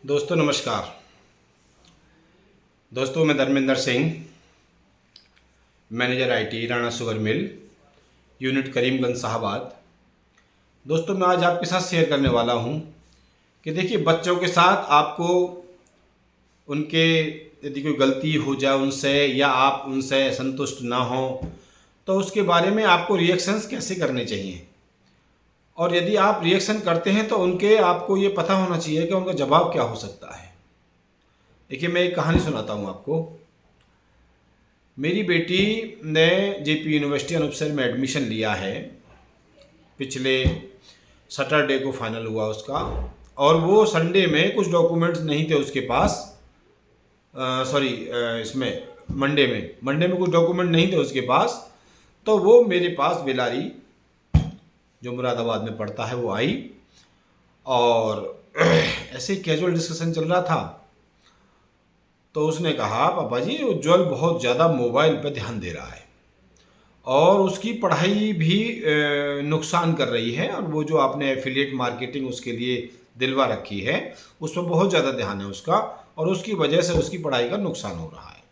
दोस्तों नमस्कार। दोस्तों मैं Dharmendra Singh, manager IT Rana sugar mill, unit Karimganj Shahbad. दोस्तों मैं आज आपके साथ शेयर करने वाला हूं कि देखिए, बच्चों के साथ आपको उनके यदि कोई गलती हो जाए उनसे या आप उनसे संतुष्ट ना हो तो उसके बारे में आपको रिएक्शंस कैसे करने चाहिए, और यदि आप रिएक्शन करते हैं तो उनके आपको ये पता होना चाहिए कि उनका जवाब क्या हो सकता है। देखिए, मैं एक कहानी सुनाता हूँ आपको। मेरी बेटी ने जेपी यूनिवर्सिटी अनूपसर में एडमिशन लिया है। पिछले सैटरडे को फाइनल हुआ उसका, और वो संडे में कुछ डॉक्यूमेंट्स नहीं थे उसके पास। इसमें मंडे में कुछ डॉक्यूमेंट नहीं थे उसके पास। तो वो मेरे पास बेलारी, जो मुरादाबाद में पढ़ता है, वो आई और ऐसे ही कैजुअल डिस्कशन चल रहा था। तो उसने कहा, पापा जी उज्ज्वल बहुत ज़्यादा मोबाइल पर ध्यान दे रहा है और उसकी पढ़ाई भी नुकसान कर रही है, और वो जो आपने एफिलिएट मार्केटिंग उसके लिए दिलवा रखी है उस पर बहुत ज़्यादा ध्यान है उसका, और उसकी वजह से उसकी पढ़ाई का नुकसान हो रहा है।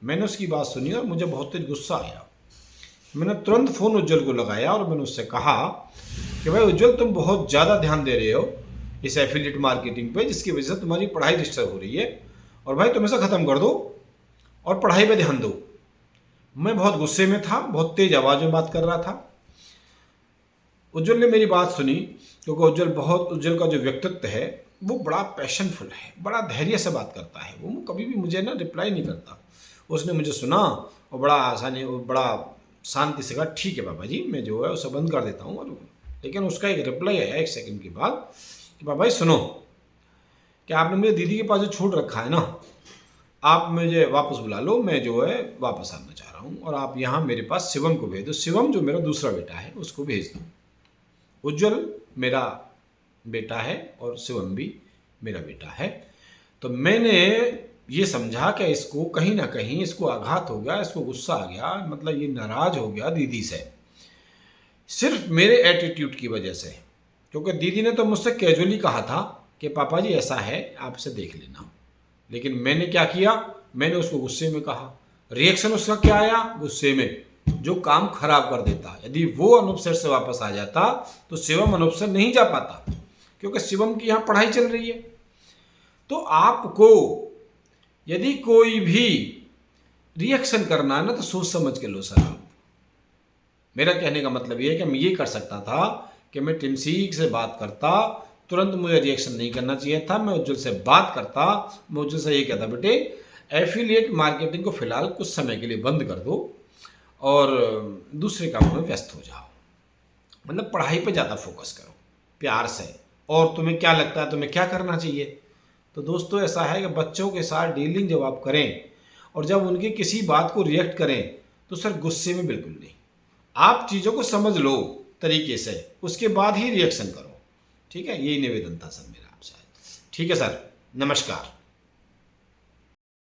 मैंने उसकी बात सुनी और मुझे बहुत तेज गुस्सा आया। मैंने तुरंत फ़ोन उज्ज्वल को लगाया और मैंने उससे कहा कि भाई उज्ज्वल, तुम बहुत ज़्यादा ध्यान दे रहे हो इस एफिलिएट मार्केटिंग पे, जिसकी वजह से तुम्हारी पढ़ाई डिस्टर्ब हो रही है, और भाई तुम इसे ख़त्म कर दो और पढ़ाई पे ध्यान दो। मैं बहुत गुस्से में था, बहुत तेज़ आवाज़ में बात कर रहा था। उज्ज्वल ने मेरी बात सुनी, क्योंकि उज्ज्वल का जो व्यक्तित्व है वो बड़ा पैशनफुल है, बड़ा धैर्य से बात करता है। वो कभी भी मुझे रिप्लाई नहीं करता। उसने मुझे सुना और बड़ा शांति से कहा, ठीक है पापा जी, मैं जो है उसे बंद कर देता हूँ। और लेकिन उसका एक रिप्लाई आया 1 सेकंड के बाद कि पापा जी सुनो, कि आपने मुझे दीदी के पास जो छोड़ रखा है ना, आप मुझे वापस बुला लो, मैं जो है वापस आना चाह रहा हूँ, और आप यहाँ मेरे पास शिवम को भेज दो। शिवम जो मेरा दूसरा बेटा है उसको भेज दो। उज्ज्वल मेरा बेटा है और शिवम भी मेरा बेटा है। तो मैंने ये समझा कि इसको कहीं ना कहीं इसको आघात हो गया, इसको गुस्सा आ गया, मतलब ये नाराज़ हो गया दीदी से, सिर्फ मेरे एटीट्यूड की वजह से। क्योंकि दीदी ने तो मुझसे कैजुअली कहा था कि पापा जी ऐसा है, आप इसे देख लेना। लेकिन मैंने क्या किया, मैंने उसको गुस्से में कहा। रिएक्शन उसका क्या आया, गुस्से में, जो काम खराब कर देता। यदि वो अनूपसर से वापस आ जाता तो शिवम अनूपसर नहीं जा पाता, क्योंकि शिवम की यहाँ पढ़ाई चल रही है। तो आपको यदि कोई भी रिएक्शन करना है ना, तो सोच समझ के लो सर। आप, मेरा कहने का मतलब ये है कि मैं ये कर सकता था कि मैं टिमसीक से बात करता, तुरंत मुझे रिएक्शन नहीं करना चाहिए था। मैं उज्ज्वल से बात करता, मैं उज्ज्वल से ये कहता, बेटे एफिलिएट मार्केटिंग को फिलहाल कुछ समय के लिए बंद कर दो और दूसरे कामों में व्यस्त हो जाओ, मतलब पढ़ाई पे ज़्यादा फोकस करो प्यार से, और तुम्हें क्या लगता है तुम्हें क्या करना चाहिए। तो दोस्तों ऐसा है कि बच्चों के साथ डीलिंग जब आप करें और जब उनकी किसी बात को रिएक्ट करें तो सर गुस्से में बिल्कुल नहीं, आप चीज़ों को समझ लो तरीके से, उसके बाद ही रिएक्शन करो। ठीक है, यही निवेदन था सर मेरा आपसे। ठीक है सर, नमस्कार।